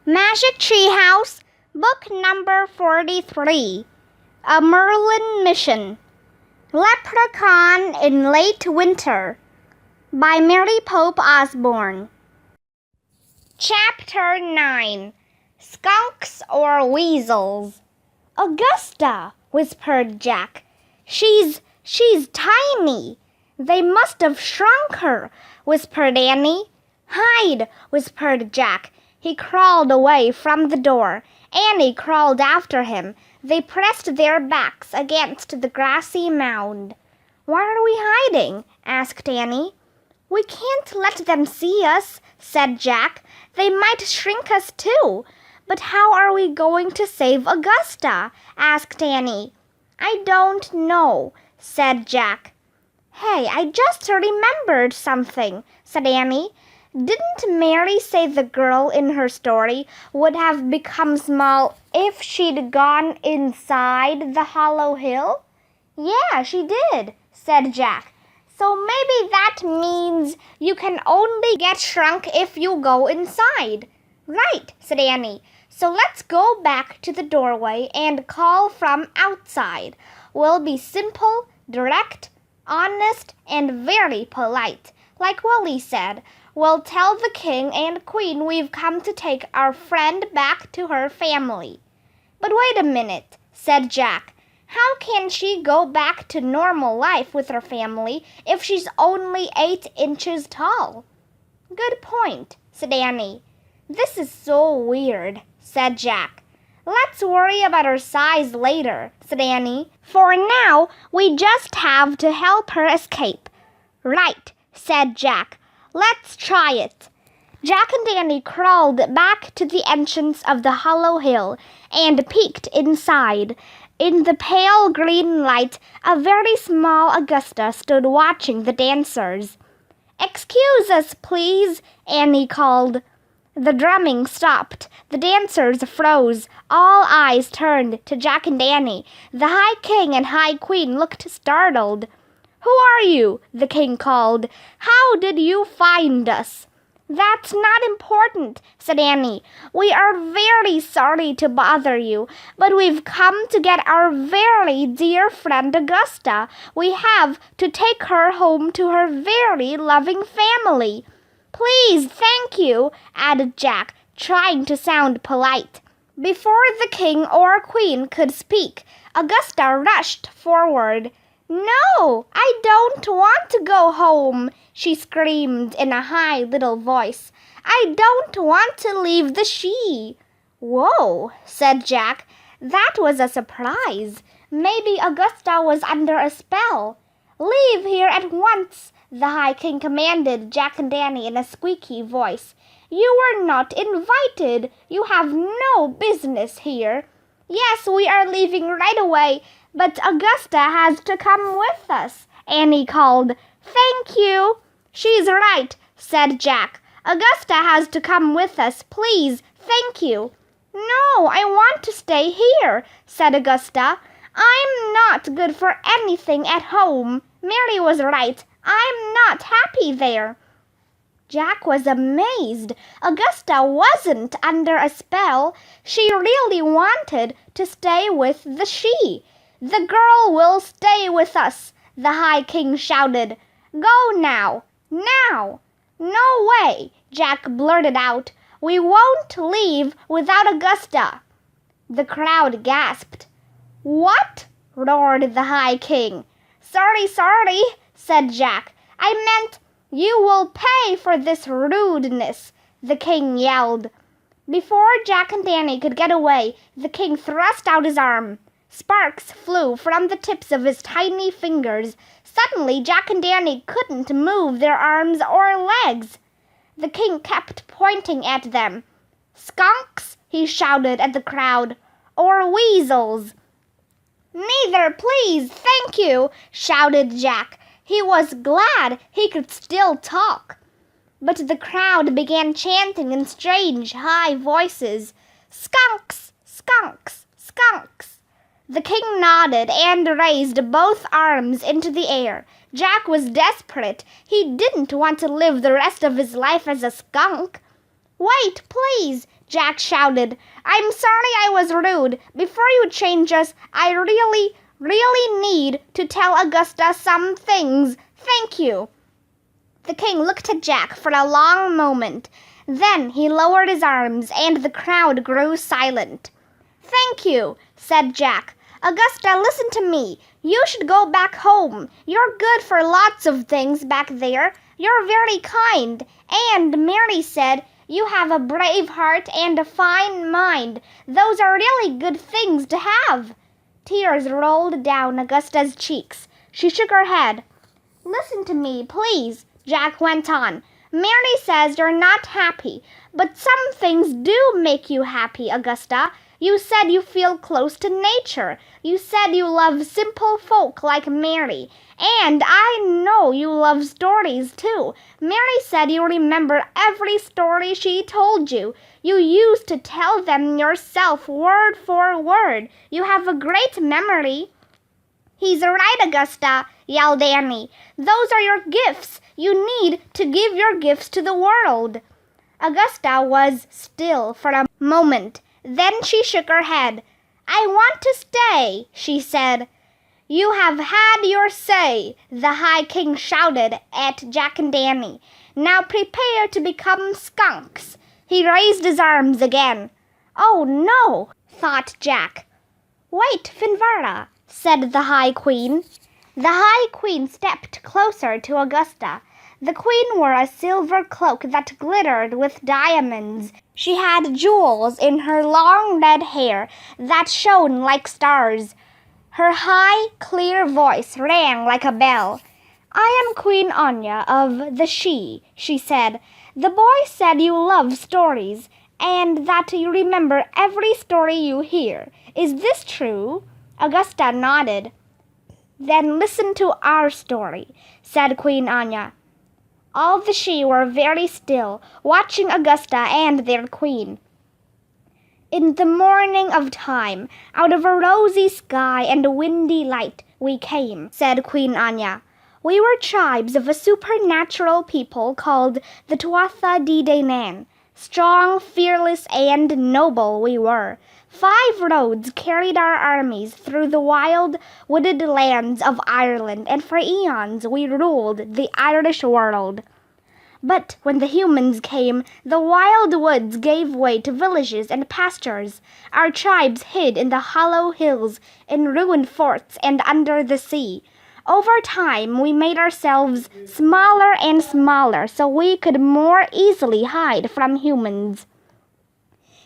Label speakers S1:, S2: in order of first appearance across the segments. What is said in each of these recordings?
S1: Magic Tree House, Book Number 43, A Merlin Mission, Leprechaun in Late Winter, by Mary Pope Osborne. Chapter 9, Skunks or Weasels. Augusta, whispered Jack. She's tiny. They must have shrunk her, whispered Annie. Hide, whispered Jack. He crawled away from the door. Annie crawled after him. They pressed their backs against the grassy mound. Why are we hiding? Asked Annie. We can't let them see us, said Jack. They might shrink us too. But how are we going to save Augusta? Asked Annie. I don't know, said Jack. Hey, I just remembered something, said Annie. Didn't Mary say the girl in her story would have become small if she'd gone inside the hollow hill? Yeah, she did, said Jack. So maybe that means you can only get shrunk if you go inside. Right, said Annie. So let's go back to the doorway and call from outside. We'll be simple, direct, honest, and very polite. Like Willie said, we'll tell the king and queen we've come to take our friend back to her family. But wait a minute, said Jack. How can she go back to normal life with her family if she's only 8 inches tall? Good point, said Annie. This is so weird, said Jack. Let's worry about her size later, said Annie. For now, we just have to help her escape. Right, said Jack. Let's try it. Jack and Annie crawled back to the entrance of the hollow hill and peeked inside. In the pale green light, a very small Augusta stood watching the dancers. Excuse us, please, Annie called. The drumming stopped. The dancers froze. All eyes turned to Jack and Annie. The High King and High Queen looked startled. Who are you? The king called. How did you find us? That's not important, said Annie. We are very sorry to bother you, but we've come to get our very dear friend Augusta. We have to take her home to her very loving family. Please, thank you, added Jack, trying to sound polite. Before the king or queen could speak, Augusta rushed forward. No, I don't want to go home, she screamed in a high little voice. I don't want to leave the she. Whoa, said Jack. That was a surprise. Maybe Augusta was under a spell. Leave here at once, the High King commanded Jack and Annie in a squeaky voice. You were not invited. You have no business here. Yes, we are leaving right away, but Augusta has to come with us, Annie called. Thank you. She's right, said Jack. Augusta has to come with us, please. Thank you. No, I want to stay here, said Augusta. I'm not good for anything at home. Mary was right. I'm not happy there. Jack was amazed. Augusta wasn't under a spell. She really wanted to stay with the she. The girl will stay with us, the High King shouted. Go now, now. No way, Jack blurted out. We won't leave without Augusta. The crowd gasped. What? Roared the High King. Sorry, said Jack. I meant you will pay for this rudeness, the king yelled. Before Jack and Annie could get away, the king thrust out his arm. Sparks flew from the tips of his tiny fingers. Suddenly, Jack and Annie couldn't move their arms or legs. The king kept pointing at them. Skunks, he shouted at the crowd, or weasels. Neither, please, thank you, shouted Jack. He was glad he could still talk. But the crowd began chanting in strange, high voices. Skunks! Skunks! Skunks! The king nodded and raised both arms into the air. Jack was desperate. He didn't want to live the rest of his life as a skunk. Wait, please, Jack shouted. I'm sorry I was rude. Before you change us, I really need to tell Augusta some things. Thank you. The king looked at Jack for a long moment. Then he lowered his arms, and the crowd grew silent. Thank you, said Jack. Augusta, listen to me. You should go back home. You're good for lots of things back there. You're very kind. And Mary said, you have a brave heart and a fine mind. Those are really good things to have. Tears rolled down Augusta's cheeks. She shook her head. Listen to me, please, Jack went on. Mary says you're not happy, but some things do make you happy, Augusta. You said you feel close to nature. You said you love simple folk like Mary. And I know you love stories, too. Mary said you remember every story she told you. You used to tell them yourself word for word. You have a great memory. He's right, Augusta, yelled Annie. Those are your gifts. You need to give your gifts to the world. Augusta was still for a moment. Then she shook her head. I want to stay, she said. You have had your say, the High King shouted at Jack and Annie. Now prepare to become skunks. He raised his arms again. Oh, no, thought Jack. Wait, Finvarra, said the High Queen. The High Queen stepped closer to Augusta. The queen wore a silver cloak that glittered with diamonds. She had jewels in her long red hair that shone like stars. Her high, clear voice rang like a bell. I am Queen Anya of the She said. The boy said you love stories, and that you remember every story you hear. Is this true? Augusta nodded. Then listen to our story, said Queen Anya. All the She were very still, watching Augusta and their queen. In the morning of time, out of a rosy sky and a windy light, we came, said Queen Anya. We were tribes of a supernatural people called the Tuatha De Danann. Strong, fearless, and noble we were. 5 roads carried our armies through the wild, wooded lands of Ireland, and for eons we ruled the Irish world. But when the humans came, the wild woods gave way to villages and pastures. Our tribes hid in the hollow hills, in ruined forts, and under the sea. Over time, we made ourselves smaller and smaller so we could more easily hide from humans.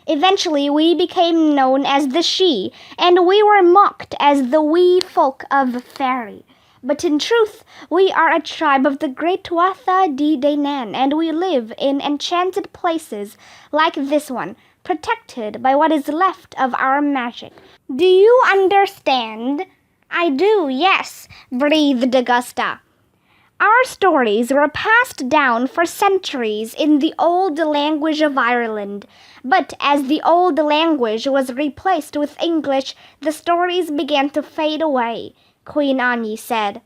S1: Eventually, we became known as the She, and we were mocked as the wee folk of Fairy. But in truth, we are a tribe of the great Tuatha De Danann, and we live in enchanted places like this one, protected by what is left of our magic. Do you understand? I do, yes, breathed Augusta. Our stories were passed down for centuries in the old language of Ireland, but as the old language was replaced with English, the stories began to fade away, Queen Anya said.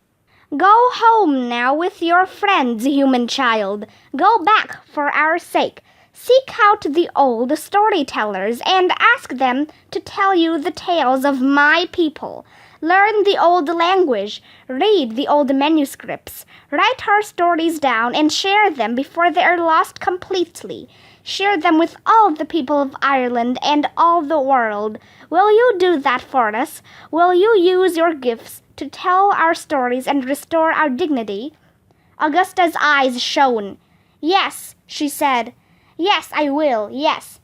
S1: Go home now with your friends, human child. Go back for our sake. Seek out the old storytellers and ask them to tell you the tales of my people. Learn the old language, read the old manuscripts, write our stories down and share them before they are lost completely. Share them with all the people of Ireland and all the world. Will you do that for us? Will you use your gifts to tell our stories and restore our dignity? Augusta's eyes shone. Yes, she said. Yes, I will, yes.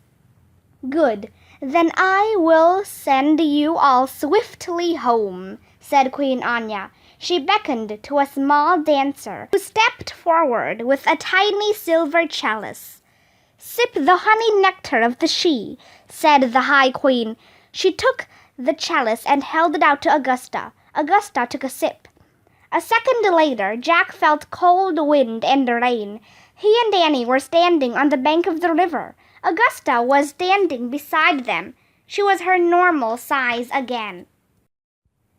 S1: Good. Then I will send you all swiftly home, said Queen Anya. She beckoned to a small dancer who stepped forward with a tiny silver chalice. Sip the honey nectar of the She, said the High Queen. She took the chalice and held it out to Augusta. Augusta took a sip. A second later, Jack felt cold wind and rain. He and Annie were standing on the bank of the river. Augusta was standing beside them. She was her normal size again.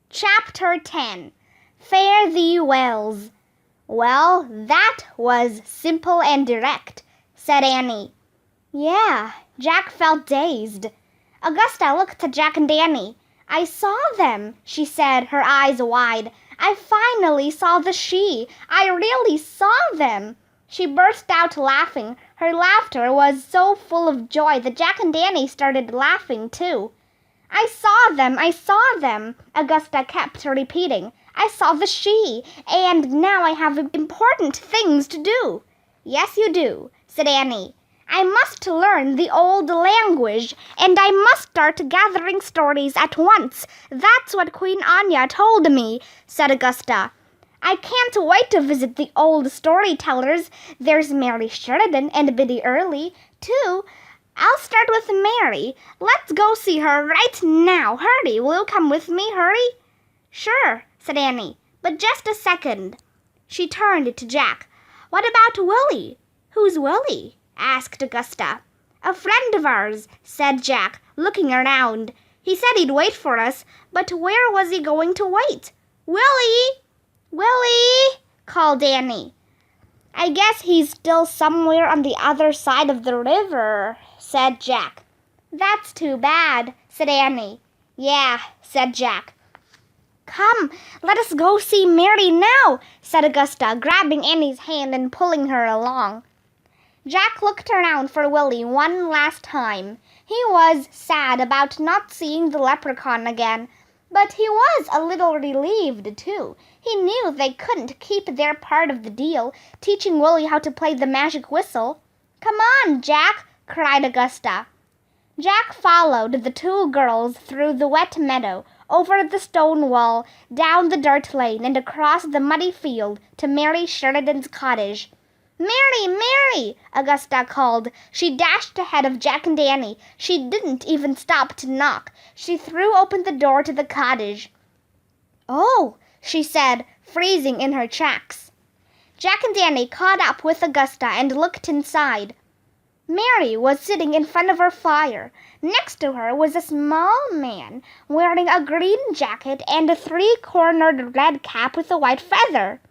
S1: Chapter 10. Fare thee wells. Well, that was simple and direct, said Annie. Yeah, Jack felt dazed. Augusta looked at Jack and Danny. I saw them, she said, her eyes wide. I finally saw the she. I really saw them. She burst out laughing. Her laughter was so full of joy that Jack and Danny started laughing too. I saw them, Augusta kept repeating. I saw the she, and now I have important things to do. Yes, you do, said Annie. I must learn the old language, and I must start gathering stories at once. That's what Queen Anya told me, said Augusta. I can't wait to visit the old storytellers. There's Mary Sheridan and Biddy Early, too. I'll start with Mary. Let's go see her right now. Hurry, will you come with me? Hurry. Sure, said Annie, but just a second. She turned to Jack. What about Willie? Who's Willie? Asked Augusta. A friend of ours, said Jack, looking around. He said he'd wait for us, but where was he going to wait? Willie! Willie! Called Annie. I guess he's still somewhere on the other side of the river, said Jack. That's too bad, said Annie. Yeah, said Jack. Come, let us go see Mary now, said Augusta, grabbing Annie's hand and pulling her along. Jack looked around for Willie one last time. He was sad about not seeing the Leprechaun again, but he was a little relieved, too. He knew they couldn't keep their part of the deal, teaching Willie how to play the magic whistle. Come on, Jack, cried Augusta. Jack followed the two girls through the wet meadow, over the stone wall, down the dirt lane, and across the muddy field to Mary Sheridan's cottage. Mary, Mary, Augusta called. She dashed ahead of Jack and Danny. She didn't even stop to knock. She threw open the door to the cottage. Oh, she said, freezing in her tracks. Jack and Danny caught up with Augusta and looked inside. Mary was sitting in front of her fire. Next to her was a small man wearing a green jacket and a three-cornered red cap with a white feather.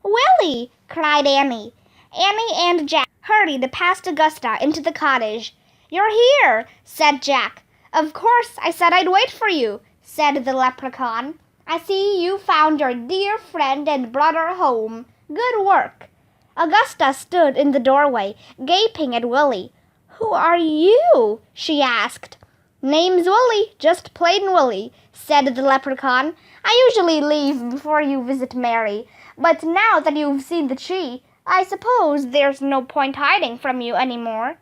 S1: Willie, cried Annie. Annie and Jack hurried past Augusta into the cottage. You're here, said Jack. Of course, I said I'd wait for you, said the Leprechaun. I see you found your dear friend and brought her home. Good work. Augusta stood in the doorway, gaping at Willie. Who are you? She asked. Name's Willie, just plain Willie, said the Leprechaun. I usually leave before you visit Mary, but now that you've seen the tree, I suppose there's no point hiding from you any more.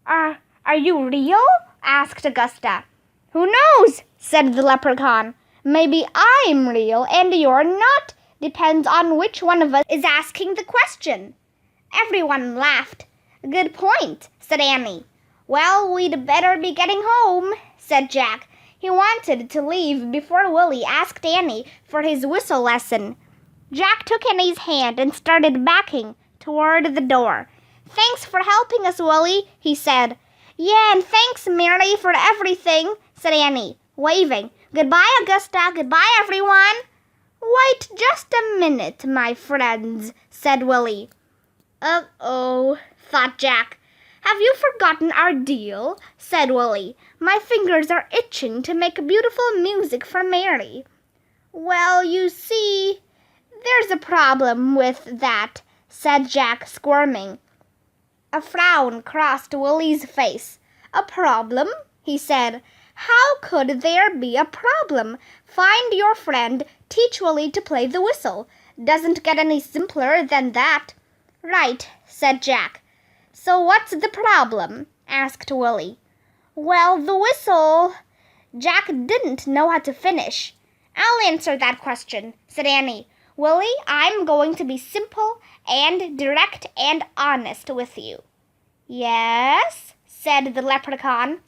S1: Are you real? Asked Augusta. Who knows? Said the Leprechaun. Maybe I'm real and you're not. Depends on which one of us is asking the question. Everyone laughed. Good point, said Annie. Well, we'd better be getting home, said Jack. He wanted to leave before Willie asked Annie for his whistle lesson. Jack took Annie's hand and started backing toward the door. Thanks for helping us, Willie, he said. Yeah, and thanks, Mary, for everything, said Annie, waving. Goodbye, Augusta. Goodbye, everyone. Wait just a minute, my friends, said Willie. Uh-oh, thought Jack. Have you forgotten our deal? Said Willie. My fingers are itching to make beautiful music for Mary. Well, you see, there's a problem with that, said Jack, squirming. A frown crossed Willie's face. A problem? He said. How could there be a problem? Find your friend, teach Willie to play the whistle. Doesn't get any simpler than that. Right, said Jack. So what's the problem? Asked Willie. Well, the whistle. Jack didn't know how to finish. I'll answer that question, said Annie. Willie, I'm going to be simple and direct and honest with you. Yes, said the Leprechaun.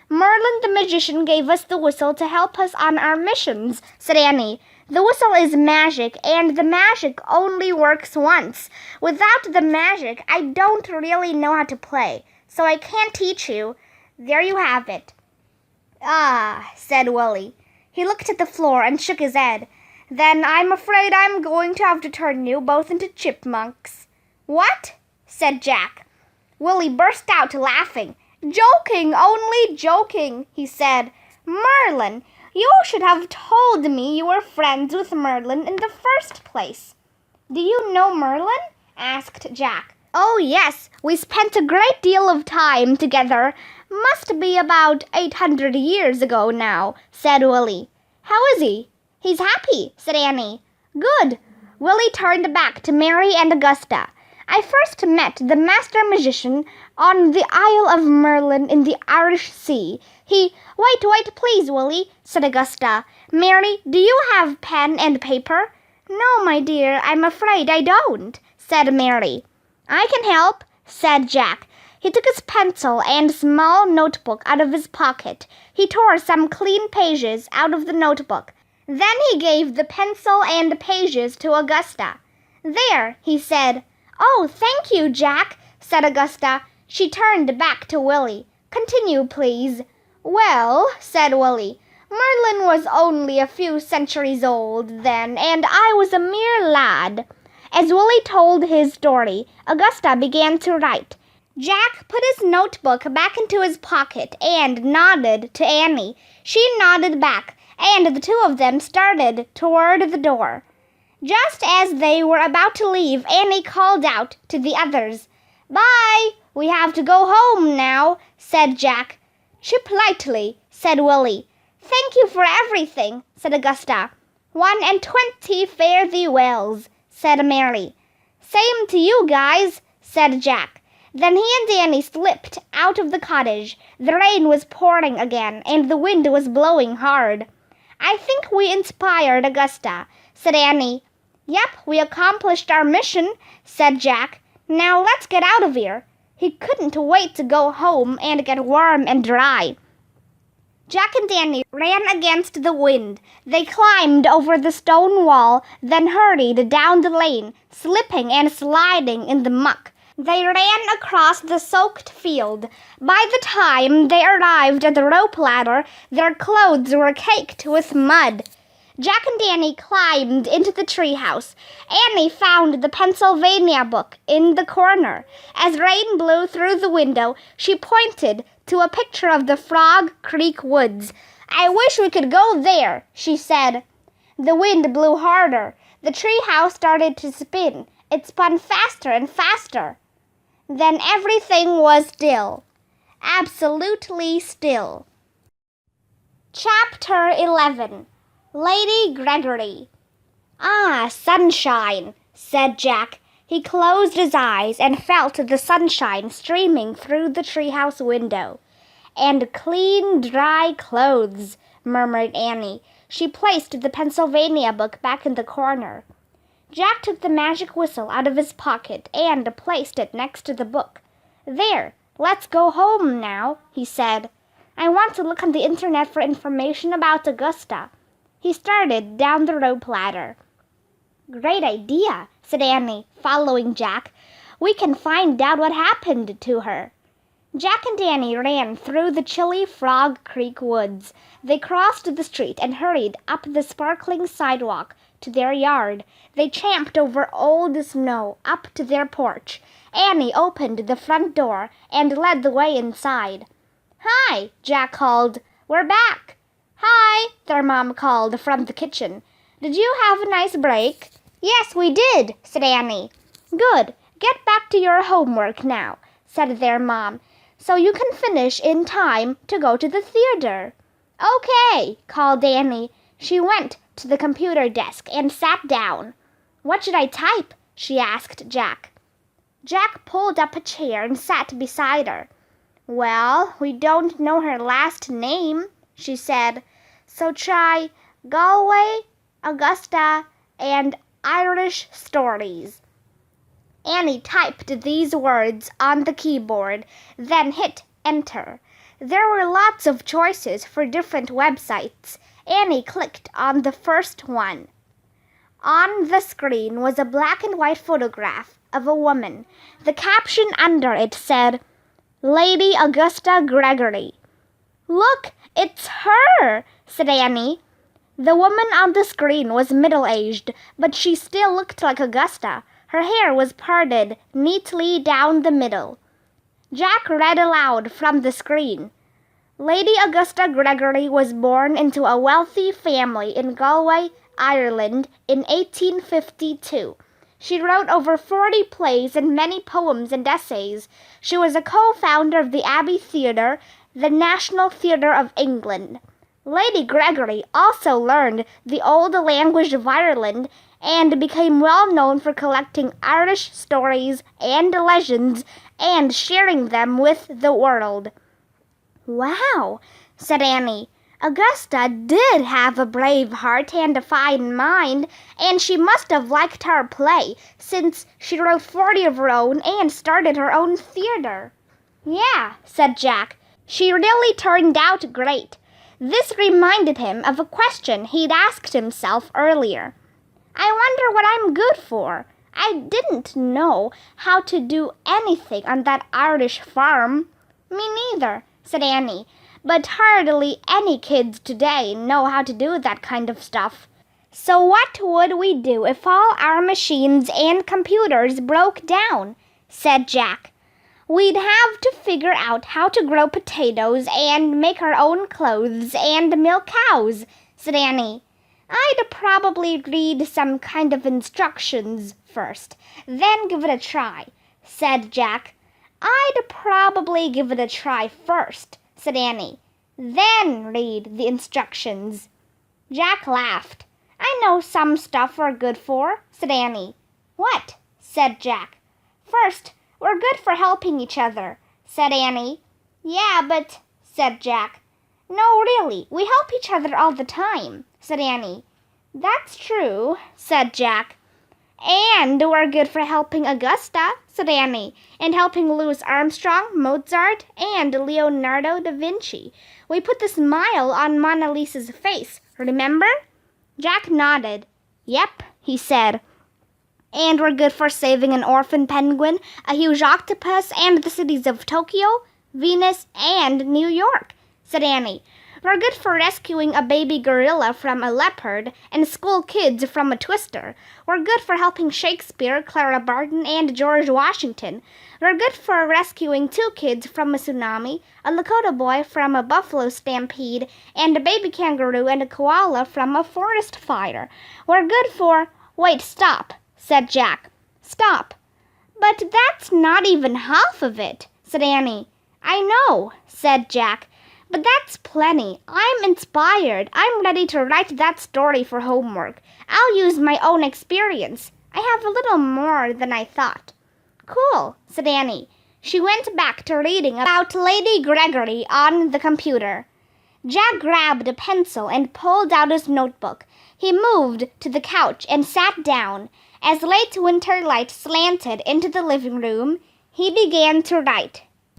S1: Merlin the magician gave us the whistle to help us on our missions, said Annie. The whistle is magic, and the magic only works once. Without the magic, I don't really know how to play, so I can't teach you. There you have it. Ah, said Willie. He looked at the floor and shook his head. Then I'm afraid I'm going to have to turn you both into chipmunks. What? Said Jack. Willie burst out laughing. "Joking, only joking," he said. "Merlin, you should have told me you were friends with Merlin in the first place." "Do you know Merlin?" asked Jack. "Oh, yes, we spent a great deal of time together. Must be about 800 years ago now," said Willie. "How is he?" "He's happy," said Annie. "Good." Willie turned back to Mary and Augusta. "I first met the master magician on the Isle of Merlin in the Irish Sea. Wait, please, Willie," said Augusta. "Mary, do you have pen and paper?" "No, my dear, I'm afraid I don't," said Mary. "I can help," said Jack. He took his pencil and small notebook out of his pocket. He tore some clean pages out of the notebook. Then he gave the pencil and pages to Augusta. "There," he said. "Oh, thank you, Jack," said Augusta. She turned back to Willie. "Continue, please." "Well," said Willie, "Merlin was only a few centuries old then, and I was a mere lad." As Willie told his story, Augusta began to write. Jack put his notebook back into his pocket and nodded to Annie. She nodded back, and the two of them started toward the door. Just as they were about to leave, Annie called out to the others. "Bye! We have to go home now," said Jack. "Chip lightly," said Willie. "Thank you for everything," said Augusta. 1 and 20 fare thee wells, said Mary. "Same to you guys," said Jack. Then he and Annie slipped out of the cottage. The rain was pouring again, and the wind was blowing hard. "I think we inspired Augusta," said Annie. "Yep, we accomplished our mission," said Jack. "Now let's get out of here." He couldn't wait to go home and get warm and dry. Jack and Annie ran against the wind. They climbed over the stone wall, then hurried down the lane, slipping and sliding in the muck. They ran across the soaked field. By the time they arrived at the rope ladder, their clothes were caked with mud. Jack and Annie climbed into the treehouse. Annie found the Pennsylvania book in the corner. As rain blew through the window, she pointed to a picture of the Frog Creek woods. "I wish we could go there," she said. The wind blew harder. The treehouse started to spin. It spun faster and faster. Then everything was still. Absolutely still. Chapter 11. Lady Gregory. "Ah, sunshine," said Jack. He closed his eyes and felt the sunshine streaming through the treehouse window. "And clean, dry clothes," murmured Annie. She placed the Pennsylvania book back in the corner. Jack took the magic whistle out of his pocket and placed it next to the book. "There, let's go home now," he said. "I want to look on the internet for information about Augusta." He started down the rope ladder. "Great idea," said Annie, following Jack. "We can find out what happened to her." Jack and Annie ran through the chilly Frog Creek woods. They crossed the street and hurried up the sparkling sidewalk to their yard. They tramped over old snow up to their porch. Annie opened the front door and led the way inside. "Hi," Jack called. "We're back." "Hi," their mom called from the kitchen. "Did you have a nice break?" "Yes, we did," said Annie. "Good. Get back to your homework now," said their mom, "so you can finish in time to go to the theater." "Okay," called Annie. She went to the computer desk and sat down. "What should I type?" she asked Jack. Jack pulled up a chair and sat beside her. "Well, we don't know her last name," she said, "so try Galway, Augusta, and Irish stories." Annie typed these words on the keyboard, then hit enter. There were lots of choices for different websites. Annie clicked on the first one. On the screen was a black and white photograph of a woman. The caption under it said, "Lady Augusta Gregory." "Look, it's her," said Annie. The woman on the screen was middle-aged, but she still looked like Augusta. Her hair was parted neatly down the middle. Jack read aloud from the screen. Lady Augusta Gregory was born into a wealthy family in Galway, Ireland in 1852. She wrote over 40 plays and many poems and essays. She was a co-founder of the Abbey Theatre, the National Theatre of England. Lady Gregory also learned the old language of Ireland and became well known for collecting Irish stories and legends and sharing them with the world. "Wow," said Annie. "Augusta did have a brave heart and a fine mind, and she must have liked our play, since she wrote 40 of her own and started her own theater." "Yeah," said Jack. "She really turned out great." This reminded him of a question he'd asked himself earlier. "I wonder what I'm good for. I didn't know how to do anything on that Irish farm." "Me neither," said Annie. "But hardly any kids today know how to do that kind of stuff." "So what would we do if all our machines and computers broke down?" said Jack. "We'd have to figure out how to grow potatoes and make our own clothes and milk cows," said Annie. "I'd probably read some kind of instructions first, then give it a try," said Jack. "I'd probably give it a try first," said Annie, "then read the instructions." Jack laughed. "I know some stuff we're good for," said Annie. "What?" said Jack. "First, we're good for helping each other," said Annie. "Yeah, but," said Jack. "No, really, we help each other all the time," said Annie. "That's true," said Jack. "And we're good for helping Augusta," said Annie, "and helping Louis Armstrong, Mozart, and Leonardo da Vinci. We put the smile on Mona Lisa's face, remember?" Jack nodded. "Yep," he said. "And we're good for saving an orphan penguin, a huge octopus, and the cities of Tokyo, Venus, and New York," said Annie. "We're good for rescuing a baby gorilla from a leopard and school kids from a twister. We're good for helping Shakespeare, Clara Barton, and George Washington. We're good for rescuing 2 kids from a tsunami, a Lakota boy from a buffalo stampede, and a baby kangaroo and a koala from a forest fire. We're good for—" "Wait, stop," said Jack. "Stop." "But that's not even half of it," said Annie. "I know," said Jack. "But that's plenty. I'm inspired. I'm ready to write that story for homework. I'll use my own experience. I have a little more than I thought." "Cool," said Annie. She went back to reading about Lady Gregory on the computer. Jack grabbed a pencil and pulled out his notebook. He moved to the couch and sat down. As late winter light slanted into the living room, he began to write.